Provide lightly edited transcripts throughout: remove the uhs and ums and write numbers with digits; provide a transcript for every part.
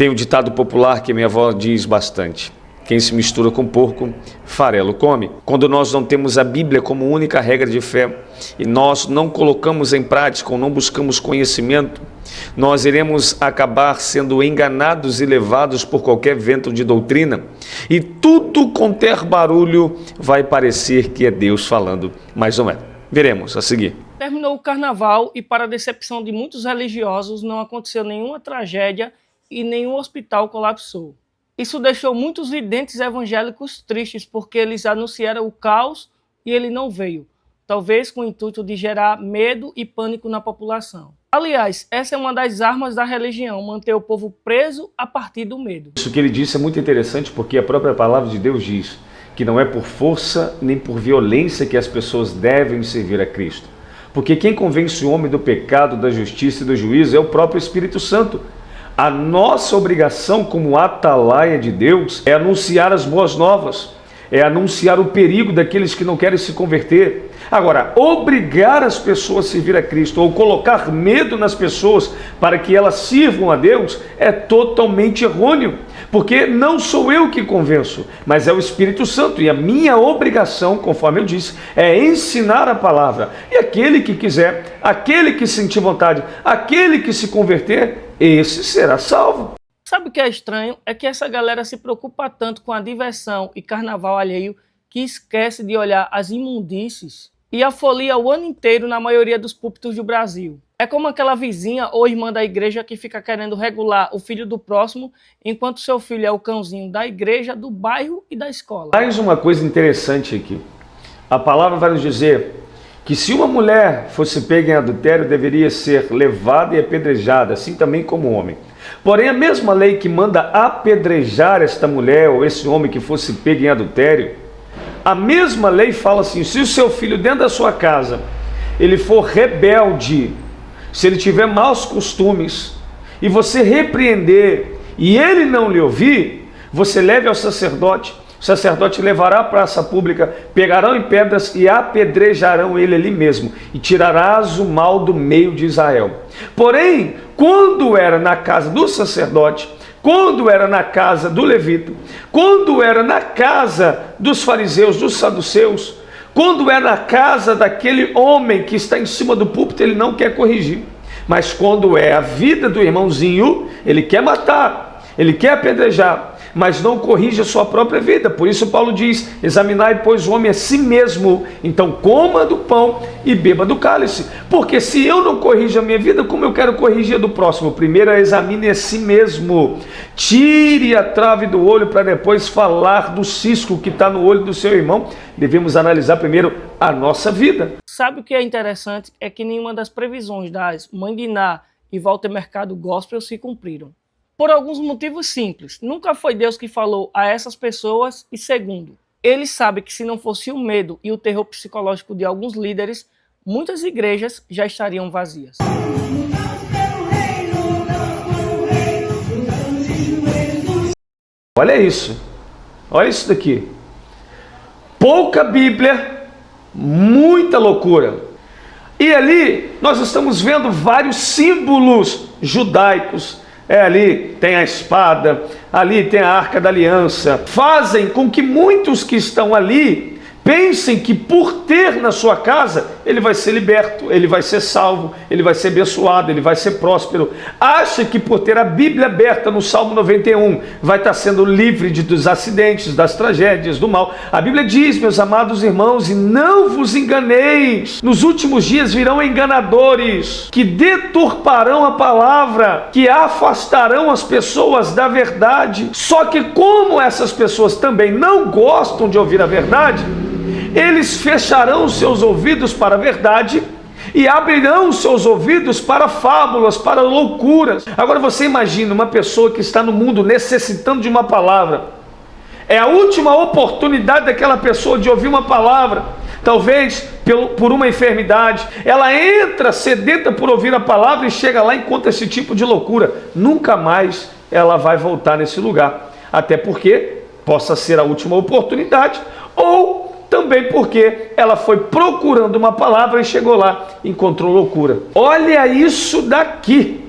Tem um ditado popular que minha avó diz bastante: quem se mistura com porco, farelo come. Quando nós não temos a Bíblia como única regra de fé e nós não colocamos em prática ou não buscamos conhecimento, nós iremos acabar sendo enganados e levados por qualquer vento de doutrina, e tudo quanto barulho vai parecer que é Deus falando, mas não é. Veremos a seguir. Terminou o carnaval e, para a decepção de muitos religiosos, não aconteceu nenhuma tragédia e nenhum hospital colapsou. Isso deixou muitos videntes evangélicos tristes, porque eles anunciaram o caos e ele não veio, talvez com o intuito de gerar medo e pânico na população. Aliás, essa é uma das armas da religião, manter o povo preso a partir do medo. Isso que ele disse é muito interessante, porque a própria palavra de Deus diz que não é por força nem por violência que as pessoas devem servir a Cristo. Porque quem convence o homem do pecado, da justiça e do juízo é o próprio Espírito Santo. A nossa obrigação como atalaia de Deus é anunciar as boas novas, é anunciar o perigo daqueles que não querem se converter. Agora, obrigar as pessoas a servir a Cristo ou colocar medo nas pessoas para que elas sirvam a Deus é totalmente errôneo, porque não sou eu que convenço, mas é o Espírito Santo, e a minha obrigação, conforme eu disse, é ensinar a palavra. E aquele que quiser, aquele que sentir vontade, aquele que se converter, esse será salvo. Sabe o que é estranho? É que essa galera se preocupa tanto com a diversão e carnaval alheio que esquece de olhar as imundícies e a folia o ano inteiro na maioria dos púlpitos do Brasil. É como aquela vizinha ou irmã da igreja que fica querendo regular o filho do próximo, enquanto seu filho é o cãozinho da igreja, do bairro e da escola. Mais uma coisa interessante aqui. A palavra vai nos dizer que se uma mulher fosse pega em adultério, deveria ser levada e apedrejada, assim também como o homem. Porém, a mesma lei que manda apedrejar esta mulher ou esse homem que fosse pego em adultério, a mesma lei fala assim: se o seu filho dentro da sua casa, ele for rebelde, se ele tiver maus costumes, e você repreender, e ele não lhe ouvir, você leve ao sacerdote, o sacerdote levará à praça pública, pegarão em pedras e apedrejarão ele ali mesmo, e tirarás o mal do meio de Israel. Porém, quando era na casa do sacerdote, quando era na casa do levita, quando era na casa dos fariseus, dos saduceus, quando é na casa daquele homem que está em cima do púlpito, ele não quer corrigir. Mas quando é a vida do irmãozinho, ele quer matar, ele quer apedrejar, mas não corrige a sua própria vida. Por isso Paulo diz: examinai, pois, o homem a si mesmo, então coma do pão e beba do cálice. Porque se eu não corrijo a minha vida, como eu quero corrigir a do próximo? Primeiro examine a si mesmo, tire a trave do olho para depois falar do cisco que está no olho do seu irmão. Devemos analisar primeiro a nossa vida. Sabe o que é interessante? É que nenhuma das previsões das Mãe de Ná e Walter Mercado Gospel se cumpriram. Por alguns motivos simples. Nunca foi Deus que falou a essas pessoas, e segundo, ele sabe que se não fosse o medo e o terror psicológico de alguns líderes, muitas igrejas já estariam vazias. Olha isso daqui. Pouca Bíblia, muita loucura. E ali nós estamos vendo vários símbolos judaicos. Ali tem a espada, ali tem a Arca da Aliança. Fazem com que muitos que estão ali pensem que por ter na sua casa, ele vai ser liberto, ele vai ser salvo, ele vai ser abençoado, ele vai ser próspero. Acha que por ter a Bíblia aberta no Salmo 91, vai estar sendo livre dos acidentes, das tragédias, do mal. A Bíblia diz, meus amados irmãos, e não vos enganeis, nos últimos dias virão enganadores, que deturparão a palavra, que afastarão as pessoas da verdade. Só que como essas pessoas também não gostam de ouvir a verdade, eles fecharão seus ouvidos para a verdade e abrirão seus ouvidos para fábulas, para loucuras. Agora você imagina uma pessoa que está no mundo necessitando de uma palavra. É a última oportunidade daquela pessoa de ouvir uma palavra. Talvez por uma enfermidade. Ela entra sedenta por ouvir a palavra e chega lá e encontra esse tipo de loucura. Nunca mais ela vai voltar nesse lugar. Até porque possa ser a última oportunidade, ou também porque ela foi procurando uma palavra e chegou lá e encontrou loucura. Olha isso daqui.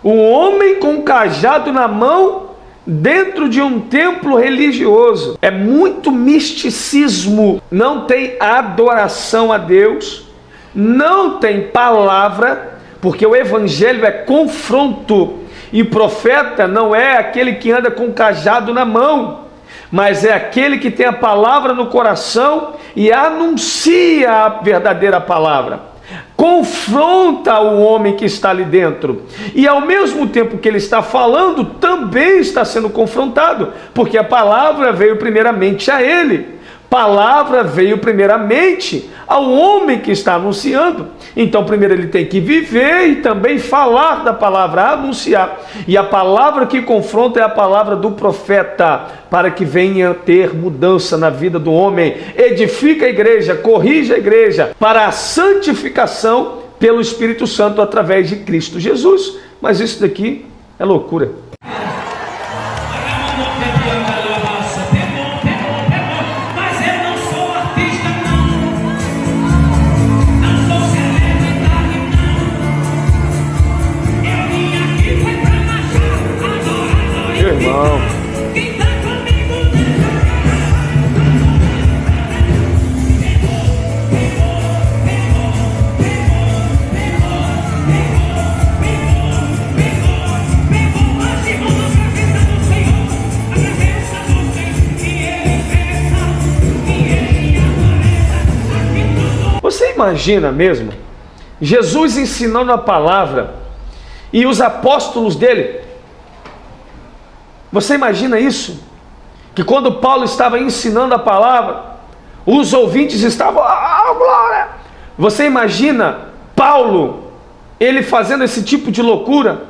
Um homem com um cajado na mão dentro de um templo religioso. É muito misticismo. Não tem adoração a Deus, não tem palavra, porque o evangelho é confronto. E profeta não é aquele que anda com o cajado na mão, mas é aquele que tem a palavra no coração e anuncia a verdadeira palavra. Confronta o homem que está ali dentro. E ao mesmo tempo que ele está falando, também está sendo confrontado, porque a palavra veio primeiramente a ele. Palavra veio primeiramente ao homem que está anunciando. Então primeiro ele tem que viver e também falar da palavra, anunciar. E a palavra que confronta é a palavra do profeta, para que venha ter mudança na vida do homem. Edifica a igreja, corrige a igreja para a santificação pelo Espírito Santo através de Cristo Jesus. Mas isso daqui é loucura. Irmão, você imagina mesmo Jesus ensinando a palavra e os apóstolos dele? Você imagina isso? Que quando Paulo estava ensinando a palavra, os ouvintes estavam, glória! Você imagina Paulo, ele fazendo esse tipo de loucura?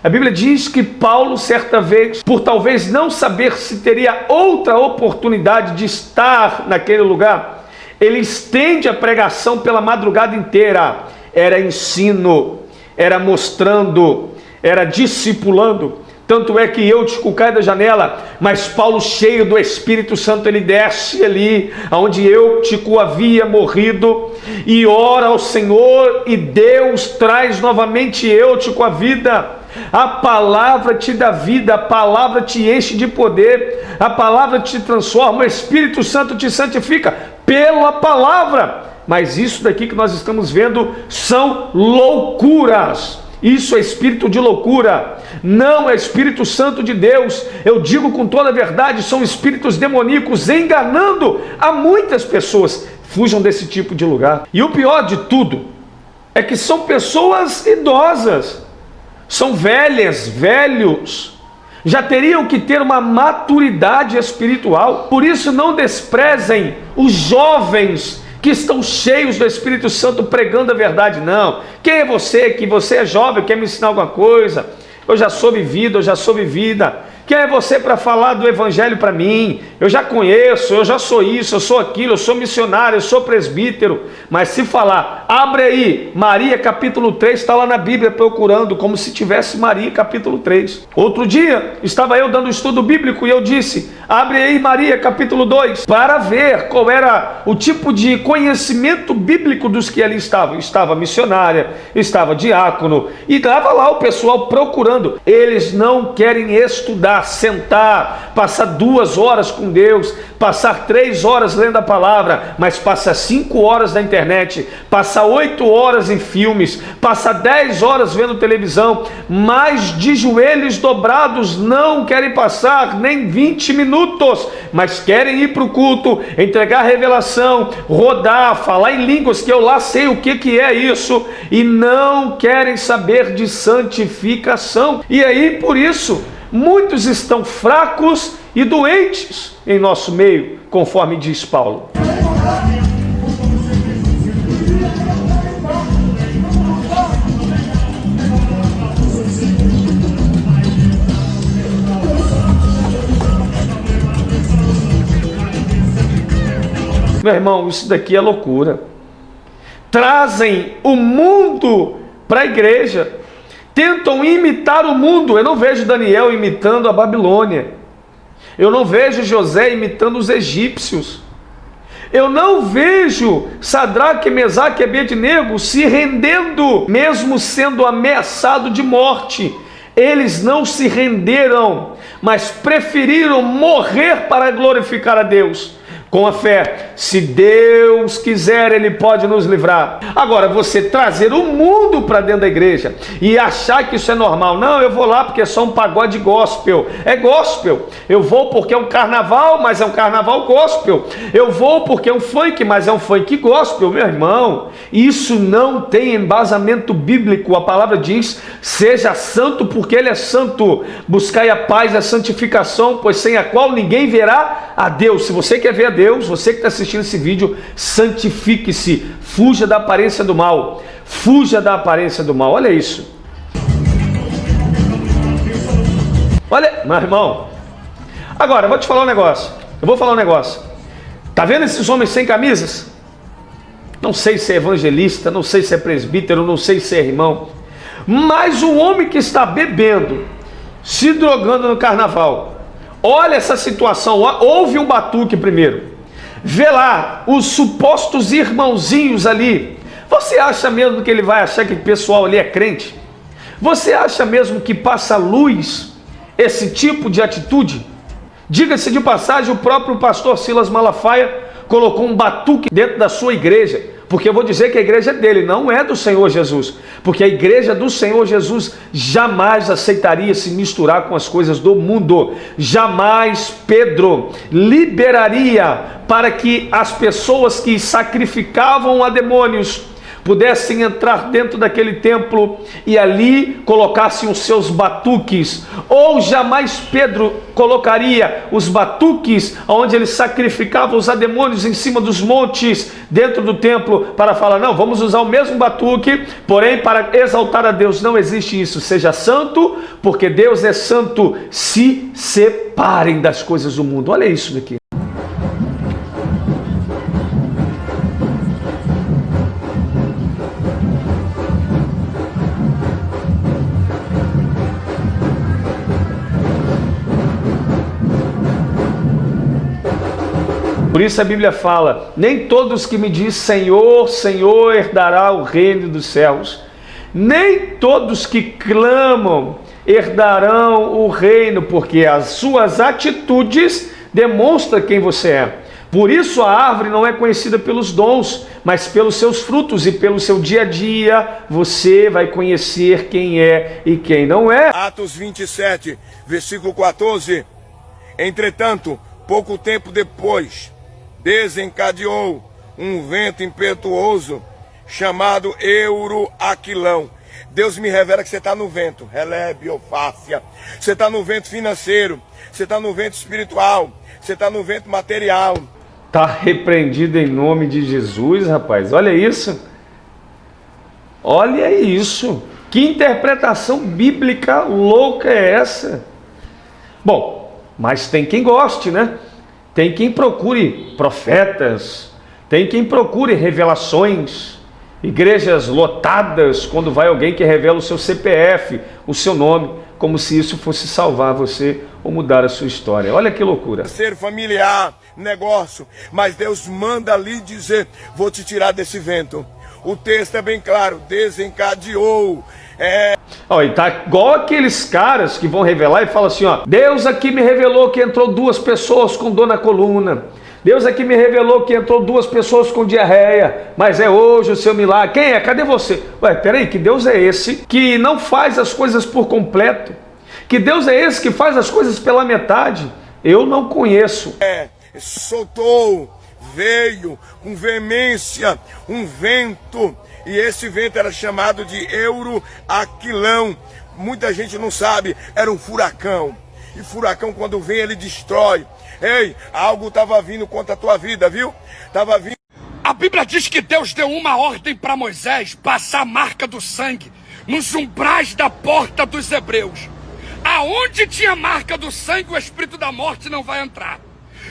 A Bíblia diz que Paulo, certa vez, por talvez não saber se teria outra oportunidade de estar naquele lugar, ele estende a pregação pela madrugada inteira. Era ensino, era mostrando, era discipulando. Tanto é que Eutico cai da janela, mas Paulo, cheio do Espírito Santo, ele desce ali onde Eutico havia morrido e ora ao Senhor, e Deus traz novamente Eutico à vida. A palavra te dá vida, a palavra te enche de poder, a palavra te transforma, o Espírito Santo te santifica pela palavra. Mas isso daqui que nós estamos vendo são loucuras. Isso é espírito de loucura, não é Espírito Santo de Deus. Eu digo com toda a verdade, são espíritos demoníacos enganando a muitas pessoas. Fujam desse tipo de lugar. E o pior de tudo é que são pessoas idosas, são velhas, velhos, já teriam que ter uma maturidade espiritual. Por isso não desprezem os jovens que estão cheios do Espírito Santo pregando a verdade. Não. Quem é você? Que você é jovem, quer me ensinar alguma coisa? Eu já sou vivido, eu já sou vivida. Quem é você para falar do evangelho para mim? Eu já conheço, eu já sou isso, eu sou aquilo, eu sou missionário, eu sou presbítero. Mas se falar, abre aí, Maria capítulo 3, está lá na Bíblia procurando, como se tivesse Maria capítulo 3. Outro dia, estava eu dando estudo bíblico e eu disse, abre aí Maria capítulo 2, para ver qual era o tipo de conhecimento bíblico dos que ali estavam. Estava missionária, estava diácono, e estava lá o pessoal procurando. Eles não querem estudar, sentar, passar 2 horas com Deus, passar 3 horas lendo a palavra, mas passa 5 horas na internet, passa 8 horas em filmes, passa 10 horas vendo televisão, mas de joelhos dobrados não querem passar nem 20 minutos, mas querem ir para o culto, entregar revelação, rodar, falar em línguas, que eu lá sei o que é isso, e não querem saber de santificação. E aí, por isso, muitos estão fracos e doentes em nosso meio, conforme diz Paulo. Meu irmão, isso daqui é loucura. Trazem o mundo para a igreja. Tentam imitar o mundo. Eu não vejo Daniel imitando a Babilônia. Eu não vejo José imitando os egípcios. Eu não vejo Sadraque, Mesaque e Abednego se rendendo, mesmo sendo ameaçado de morte. Eles não se renderam, mas preferiram morrer para glorificar a Deus. Com a fé, se Deus quiser, Ele pode nos livrar. Agora, você trazer o mundo para dentro da igreja e achar que isso é normal. Não, eu vou lá porque é só um pagode gospel. É gospel. Eu vou porque é um carnaval, mas é um carnaval gospel. Eu vou porque é um funk, mas é um funk gospel. Meu irmão, isso não tem embasamento bíblico. A palavra diz, seja santo porque Ele é santo. Buscai a paz e a santificação, pois sem a qual ninguém verá a Deus. Se você quer ver a Deus, você que está assistindo esse vídeo, santifique-se, fuja da aparência do mal, fuja da aparência do mal. Olha isso, olha, meu irmão. Agora, eu vou te falar um negócio, tá vendo esses homens sem camisas? Não sei se é evangelista, não sei se é presbítero, não sei se é irmão, mas um homem que está bebendo, se drogando no carnaval, olha essa situação, houve um batuque primeiro, vê lá os supostos irmãozinhos ali. Você acha mesmo que ele vai achar que o pessoal ali é crente? Você acha mesmo que passa luz esse tipo de atitude? Diga-se de passagem, o próprio pastor Silas Malafaia colocou um batuque dentro da sua igreja, porque eu vou dizer que a igreja é dele, não é do Senhor Jesus, porque a igreja do Senhor Jesus jamais aceitaria se misturar com as coisas do mundo. Jamais Pedro liberaria para que as pessoas que sacrificavam a demônios pudessem entrar dentro daquele templo e ali colocassem os seus batuques, ou jamais Pedro colocaria os batuques onde ele sacrificava os demônios em cima dos montes dentro do templo para falar, não, vamos usar o mesmo batuque, porém para exaltar a Deus. Não existe isso. Seja santo, porque Deus é santo. Se separem das coisas do mundo. Olha isso daqui. Por isso a Bíblia fala, nem todos que me dizem Senhor, Senhor herdará o reino dos céus. Nem todos que clamam herdarão o reino, porque as suas atitudes demonstram quem você é. Por isso a árvore não é conhecida pelos dons, mas pelos seus frutos, e pelo seu dia a dia você vai conhecer quem é e quem não é. Atos 27, versículo 14. Entretanto, pouco tempo depois, desencadeou um vento impetuoso chamado Euroaquilão. Deus me revela que você está no vento, Relebiofácia. Você está no vento financeiro, você está no vento espiritual, você está no vento material. Está repreendido em nome de Jesus, rapaz. Olha isso. Olha isso. Que interpretação bíblica louca é essa? Bom, mas tem quem goste, né? Tem quem procure profetas, tem quem procure revelações, igrejas lotadas quando vai alguém que revela o seu CPF, o seu nome, como se isso fosse salvar você ou mudar a sua história. Olha que loucura. Ser familiar, negócio, mas Deus manda ali dizer, vou te tirar desse vento. O texto é bem claro, desencadeou. E tá igual aqueles caras que vão revelar e falam assim, ó, Deus aqui me revelou que entrou 2 pessoas com dor na coluna. Deus aqui me revelou que entrou 2 pessoas com diarreia, mas é hoje o seu milagre. Quem é? Cadê você? Ué, peraí, que Deus é esse que não faz as coisas por completo? Que Deus é esse que faz as coisas pela metade? Eu não conheço. Soltou, veio com veemência um vento. E esse vento era chamado de Euroaquilão. Muita gente não sabe, era um furacão. E furacão, quando vem, ele destrói. Ei, algo estava vindo contra a tua vida, viu? Estava vindo. A Bíblia diz que Deus deu uma ordem para Moisés passar a marca do sangue nos umbrais da porta dos hebreus. Aonde tinha a marca do sangue, o espírito da morte não vai entrar.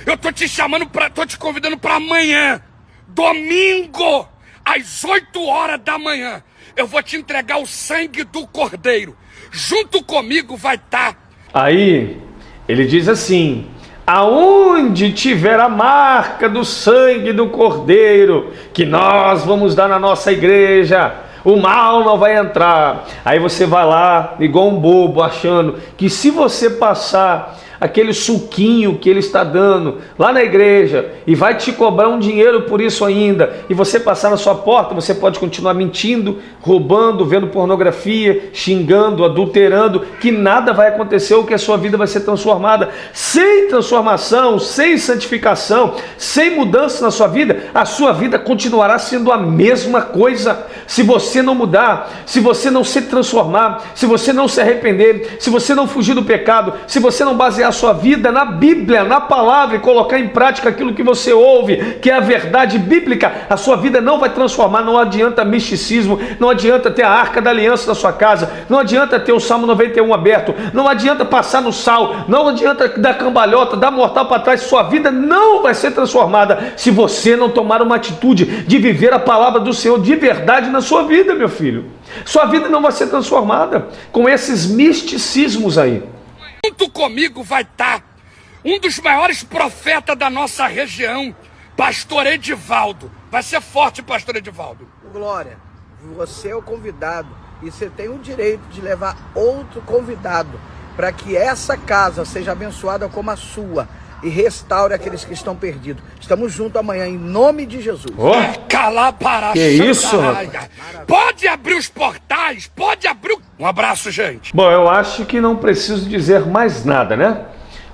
Eu tô te chamando, tô te convidando para amanhã, domingo, às 8 horas da manhã, eu vou te entregar o sangue do Cordeiro. Junto comigo vai estar. Aí, ele diz assim, aonde tiver a marca do sangue do Cordeiro, que nós vamos dar na nossa igreja, o mal não vai entrar. Aí você vai lá, igual um bobo, achando que se você passar aquele suquinho que ele está dando lá na igreja e vai te cobrar um dinheiro por isso ainda, e você passar na sua porta, você pode continuar mentindo, roubando, vendo pornografia, xingando, adulterando, que nada vai acontecer, ou que a sua vida vai ser transformada. Sem transformação, sem santificação, sem mudança na sua vida, a sua vida continuará sendo a mesma coisa. Se você não mudar, se você não se transformar, se você não se arrepender, se você não fugir do pecado, se você não basear a sua vida na Bíblia, na palavra, e colocar em prática aquilo que você ouve, que é a verdade bíblica, a sua vida não vai transformar. Não adianta misticismo, não adianta ter a Arca da Aliança na sua casa, não adianta ter o Salmo 91 aberto, não adianta passar no sal, não adianta dar cambalhota, dar mortal para trás. Sua vida não vai ser transformada se você não tomar uma atitude de viver a palavra do Senhor de verdade na sua vida, meu filho. Sua vida não vai ser transformada com esses misticismos aí. Junto comigo vai estar um dos maiores profetas da nossa região, pastor Edivaldo. Vai ser forte, pastor Edivaldo. Glória, você é o convidado e você tem o direito de levar outro convidado para que essa casa seja abençoada como a sua e restaure aqueles que estão perdidos. Estamos juntos amanhã em nome de Jesus. Que isso, rapaz? Pode abrir os portais, pode abrir. Um abraço, gente. Bom, eu acho que não preciso dizer mais nada, né?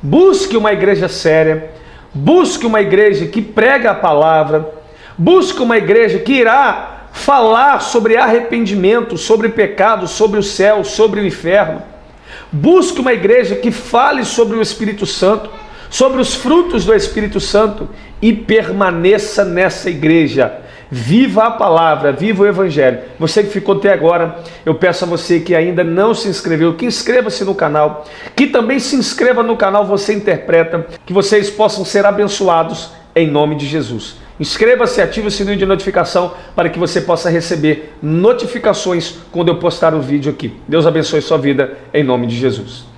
Busque uma igreja séria, busque uma igreja que prega a palavra, busque uma igreja que irá falar sobre arrependimento, sobre pecado, sobre o céu, sobre o inferno. Busque uma igreja que fale sobre o Espírito Santo, sobre os frutos do Espírito Santo, e permaneça nessa igreja. Viva a palavra, viva o Evangelho. Você que ficou até agora, eu peço a você que ainda não se inscreveu, que inscreva-se no canal, que também se inscreva no canal Você Interpreta, que vocês possam ser abençoados em nome de Jesus. Inscreva-se, ative o sininho de notificação para que você possa receber notificações quando eu postar o vídeo aqui. Deus abençoe sua vida em nome de Jesus.